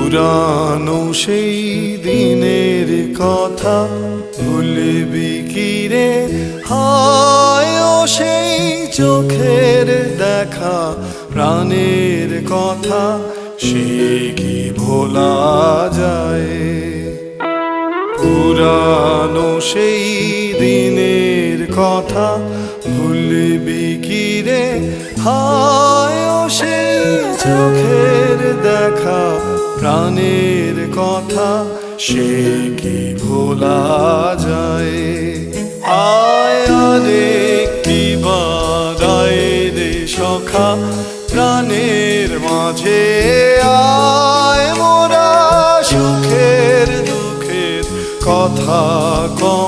পুরানো সেই দিনের কথা ভুলবি কি রে? হায় ও সেই চোখের দেখা, প্রাণের কথা সে কি ভোলা যায়? পুরানো সেই দিনের কথা ভুলবি কি রে? হায় ও সেই চোখের দেখা, প্রাণের কথা সে কি ভোলা যায়? আয় আরেকটি বার আয় রে সখা, প্রাণের মাঝে আয়, মোরা সুখের দুঃখের কথা কম